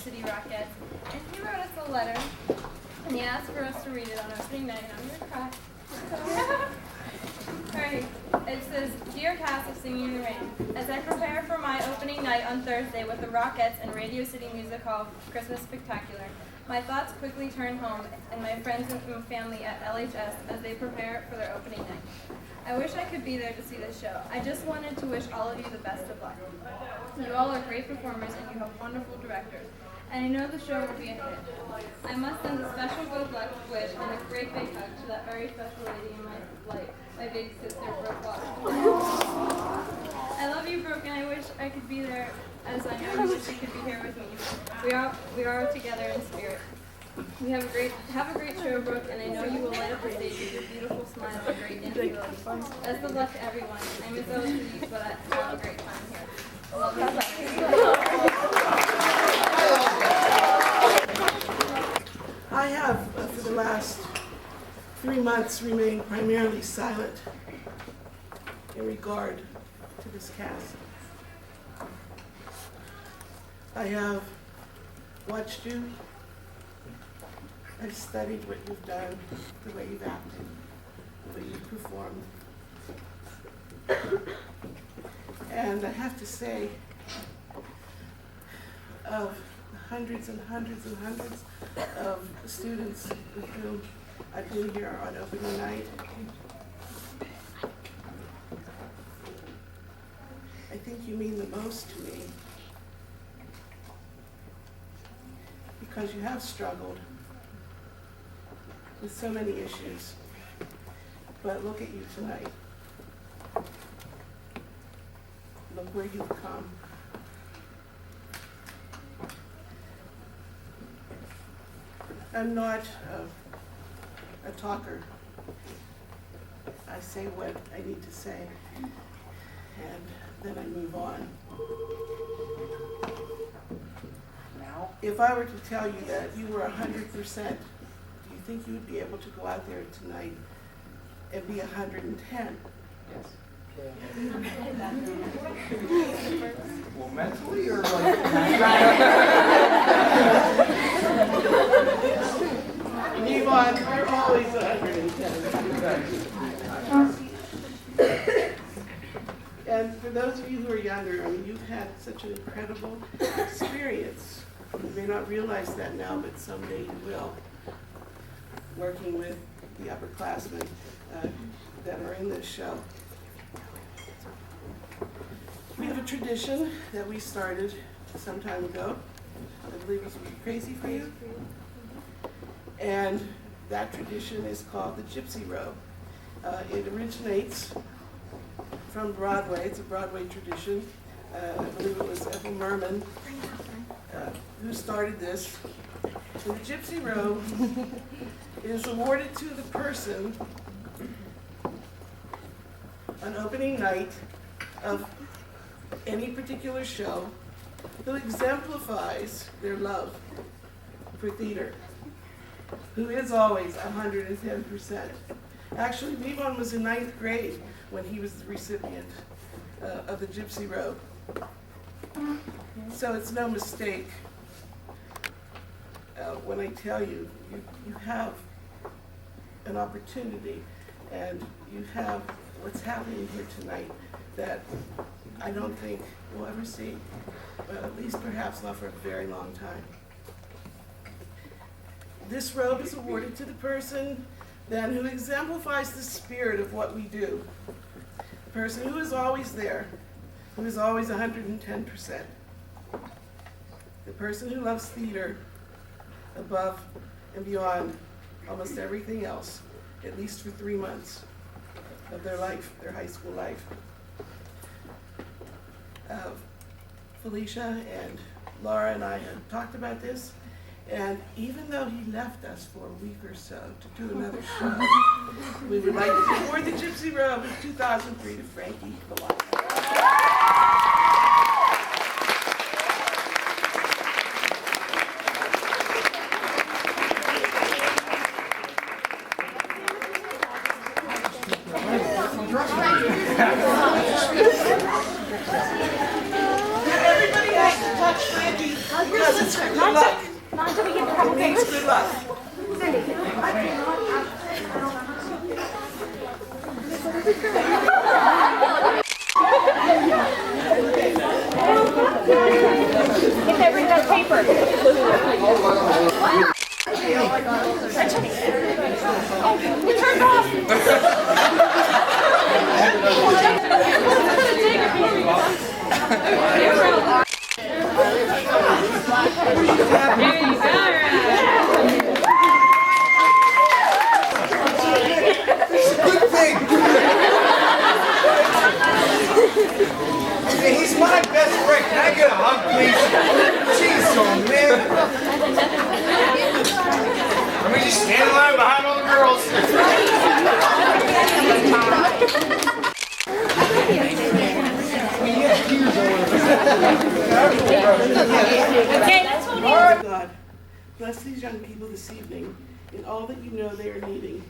City Rockettes, and he wrote us a letter, and he asked for us to read it on opening night, and I'm going to cry. Alright, it says, Dear cast of Singing in the Rain, as I prepare for my opening night on Thursday with the Rockettes and Radio City Music Hall Christmas Spectacular, my thoughts quickly turn home and my friends and family at LHS as they prepare for their opening night. I wish I could be there to see this show. I just wanted to wish all of you the best of luck. You all are great performers and you have wonderful directors, and I know the show will be a hit. I must send a special good luck wish and a great big hug to that very special lady in my life, my big sister, Brooke Washington. I love you, Brooke, and I wish I could be there as I know you wish you could be here with me. We are together in spirit. We have a great show, Brooke, and I know you will light up the stage with your beautiful smile and great dancing ability. Best of luck to everyone. I miss those of you, but I have a great time here. I love you. I have, for the last 3 months, remained primarily silent in regard to this cast. I have watched you. I've studied what you've done, the way you've acted, the way you've performed. And I have to say, of hundreds and hundreds and hundreds of students with whom I've been here on opening night, I think you mean the most to me because you have struggled with so many issues. But look at you tonight. Look where you've come. I'm not a talker. I say what I need to say, and then I move on. Now, if I were to tell you that you were 100%, do you think you would be able to go out there tonight and be 110? Yes. Well, mentally or like? Yvonne, you're always 110. And for those of you who are younger, I mean, you've had such an incredible experience. You may not realize that now, but someday you will. Working with the upperclassmen that are in this show. We have a tradition that we started some time ago. I believe it was Crazy for You. And that tradition is called the Gypsy Row. It originates from Broadway. It's a Broadway tradition. I believe it was Ethel Merman who started this. And the Gypsy Row is awarded to the person on opening night of any particular show who exemplifies their love for theater, who is always 110%. Actually, Yvonne was in 9th grade when he was the recipient of the Gypsy Row. So it's no mistake when I tell you, you have an opportunity and you have what's happening here tonight that I don't think we'll ever see, at least perhaps not for a very long time. This robe is awarded to the person then who exemplifies the spirit of what we do. The person who is always there, who is always 110%. The person who loves theater above and beyond almost everything else, at least for 3 months of their life, their high school life. Felicia and Laura and I had talked about this, and even though he left us for a week or so to do another show, we would like to award the Gypsy Robe in 2003 to Frankie Bellotti. Everybody has to touch Frankie because Good luck. Not until we get a couple Means papers. good luck. If they bring that paper. Oh, we turned off. Good thing. Yeah, he's my best friend. Can I get a hug, please? Jeez, oh man. Let me just stand in line behind all the girls. God, bless these young people this evening in all that you know they are needing.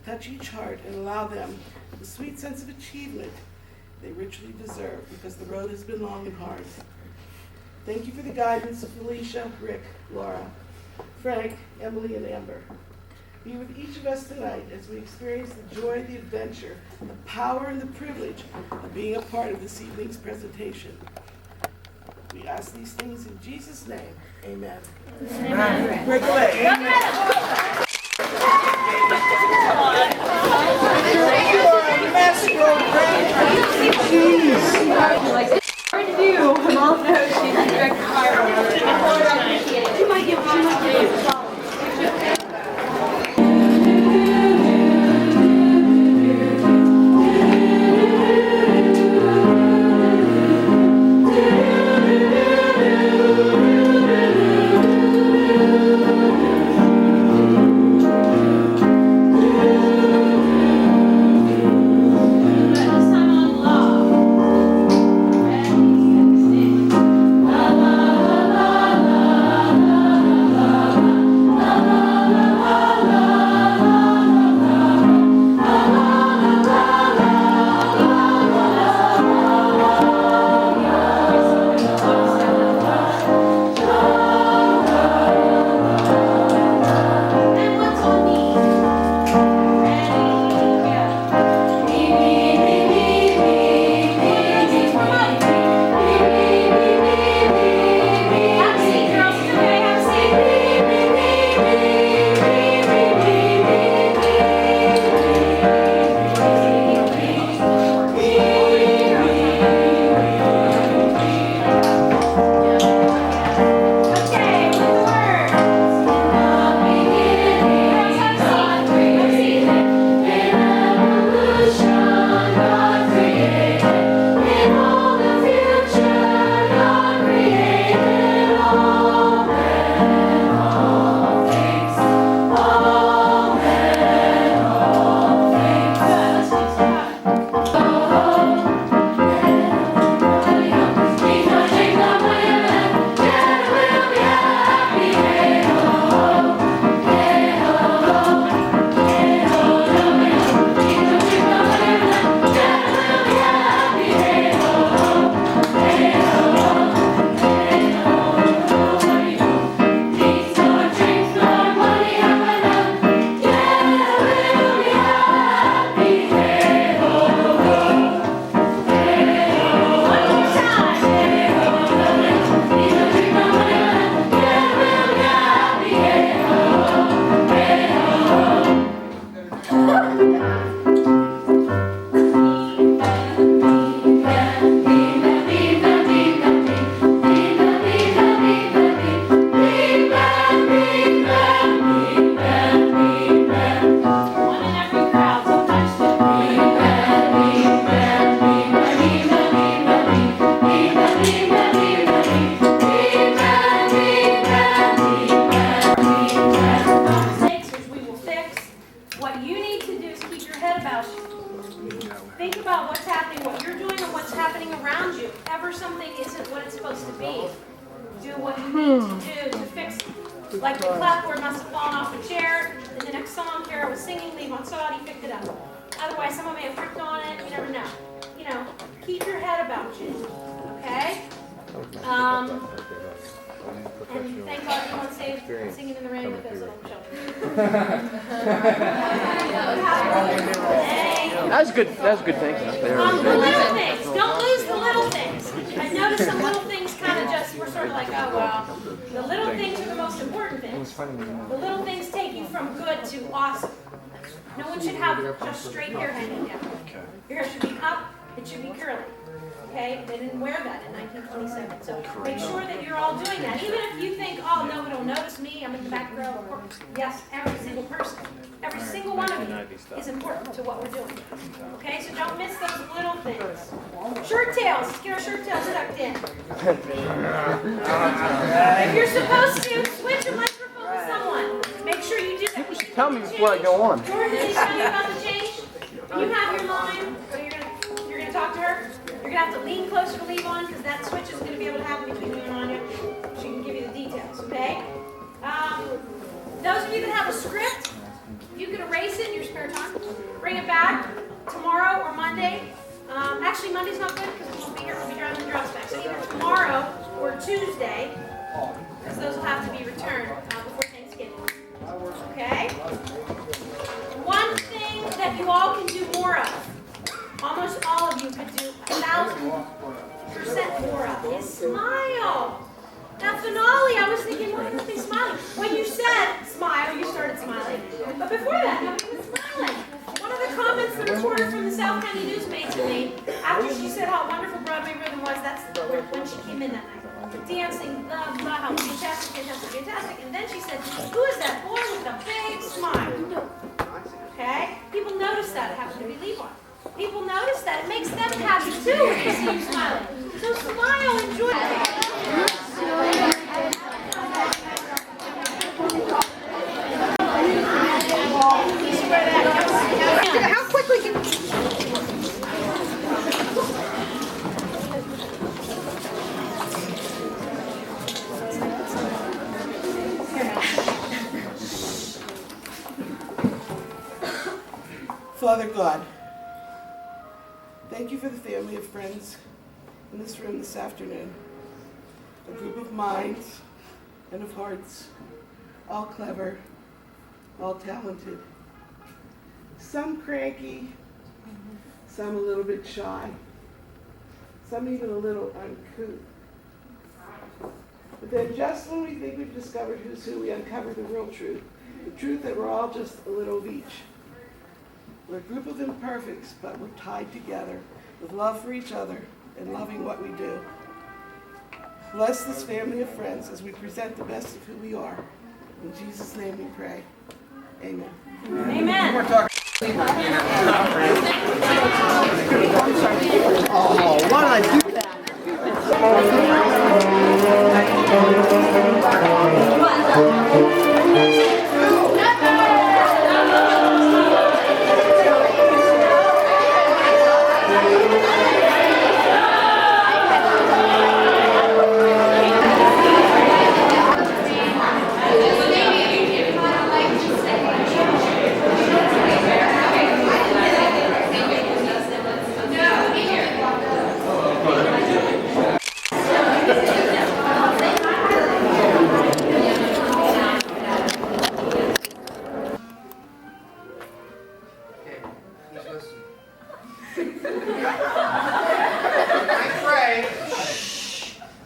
Touch each heart and allow them the sweet sense of achievement they richly deserve because the road has been long and hard. Thank you for the guidance of Felicia, Rick, Laura, Frank, Emily, and Amber. Be with each of us tonight as we experience the joy, the adventure, the power, and the privilege of being a part of this evening's presentation. We ask these things in Jesus' name. Amen. Amen. Break away. You are a mess, girlfriend. Jeez. Hard to do. Mom knows she's a direct fire. She might give a Like the clapboard must have fallen off the chair. In the next song, Kara was singing, Leave on Sod, he picked it up. Otherwise, someone may have ripped on it. You never know. You know, keep your head about you. Okay? And thank God everyone saved Singing in the Rain because of children. That's good. That's good. Thanks. The little things. Don't lose the little things. I noticed some little things kind of just, we're sort of like, oh, well. The little things are the most important things. The little things take you from good to awesome. No one should have just straight hair hanging down. Your hair should be up. It should be curly. Okay? They didn't wear that in 1927. So make sure that you're all doing that. Even if you think, oh, no one will notice me, I'm in the back row. Yes, every single person, every single one of you is important to what we're doing. Okay? So don't miss those little things. Shirt tails. Get our shirt tails tucked in. If you're supposed to switch a microphone with someone, make sure you do that. People should tell me before I go on. Jordan, did he tell you about the change? When you have your line, so you're gonna talk to her. You're gonna have to lean closer to Levon because that switch is gonna be able to happen between you and Anya. She can give you the details, okay? Those of you that have a script, you can erase it in your spare time. Bring it back tomorrow or Monday. Actually, Monday's not good because we won't be here. We'll be driving the drops back. So either tomorrow or Tuesday, because those will have to be returned before Thanksgiving. Okay? One thing that you all can do more of, almost all of you could do 1,000% more of, is smile. That finale, I was thinking, why aren't they smiling? When you said smile, you started smiling. But before that, nobody was smiling. One of the comments the reporter from the South County News made to me, after she said how wonderful Broadway Rhythm was, that's when she came in that night. Dancing, blah, blah, how fantastic, fantastic, fantastic. And then she said, who is that boy with a big smile? Okay? People notice that. It happened to be Levon. People notice that. It makes them happy too when they see you smiling. So smile, enjoy it. How quickly can Father God, thank you for the family of friends in this room this afternoon. A group of minds and of hearts, all clever, all talented. Some cranky, some a little bit shy, some even a little uncouth. But then just when we think we've discovered who's who, we uncover the real truth. The truth that we're all just a little of each. We're a group of imperfects, but we're tied together with love for each other and loving what we do. Bless this family of friends as we present the best of who we are. In Jesus' name we pray. Amen. Amen. Oh, why did I do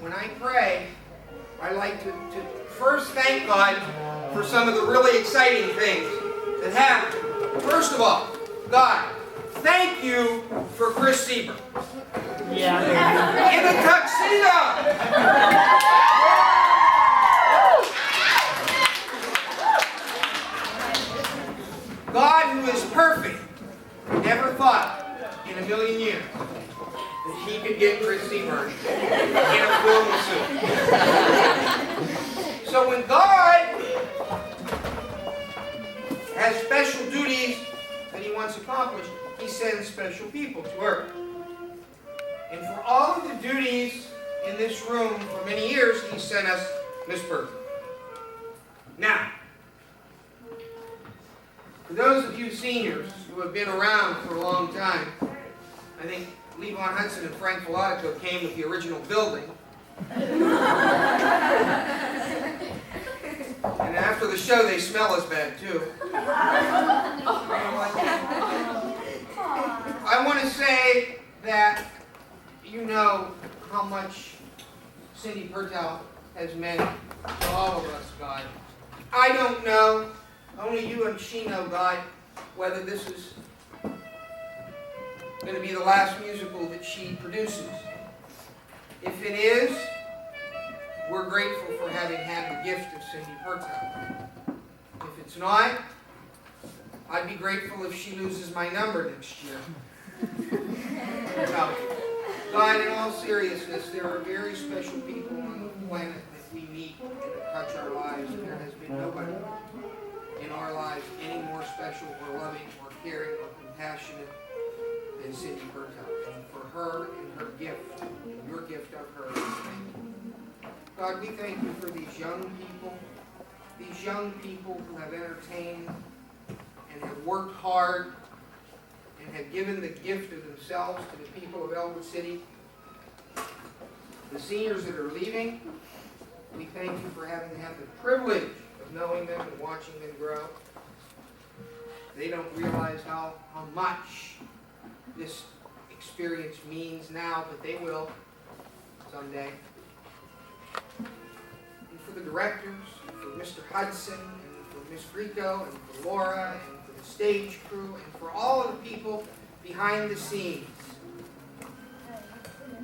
When I pray, I like to first thank God for some of the really exciting things that happened. First of all, God, thank you for Chris Sieber. Yeah. In a tuxedo. God, who is perfect, never thought in a million years that he could get Chris Sieber in a formal suit. So when God has special duties that he wants accomplished, he sends special people to earth. And for all of the duties in this room for many years, he sent us Miss Bertha. Now, for those of you seniors who have been around for a long time, I think Levon Hudson and Frank Filatico came with the original building. so they smell as bad too. I want to say that you know how much Cindy Pertel has meant to all of us, God. I don't know, only you and she know, God, whether this is going to be the last musical that she produces. If it is, we're grateful for having had the gift of Cindy Pertel. If it's not, I'd be grateful if she loses my number next year. No. God, in all seriousness, there are very special people on the planet that we meet and that touch our lives, and there has been nobody in our lives any more special or loving or caring or compassionate than Cindy Pertel. And for her and her gift, and your gift of her, we thank you. God, we thank you for these young people who have entertained and have worked hard and have given the gift of themselves to the people of Elwood City. The seniors that are leaving, we thank you for having had the privilege of knowing them and watching them grow. They don't realize how much this experience means now, but they will someday. And for the directors, and for Mr. Hudson, and for Miss Rico, and for Laura, and for the stage crew, and for all of the people behind the scenes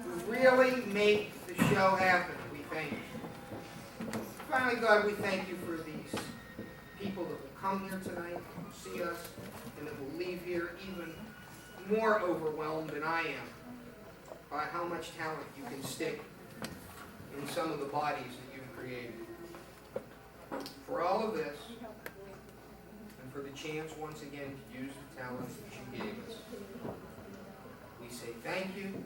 who really make the show happen, we thank you. Finally, God, we thank you for these people that will come here tonight, that will see us, and that will leave here even more overwhelmed than I am by how much talent you can stick in some of the bodies that you've created. For all of this, and for the chance once again to use the talent that you gave us, we say thank you,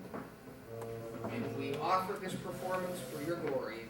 and we offer this performance for your glory in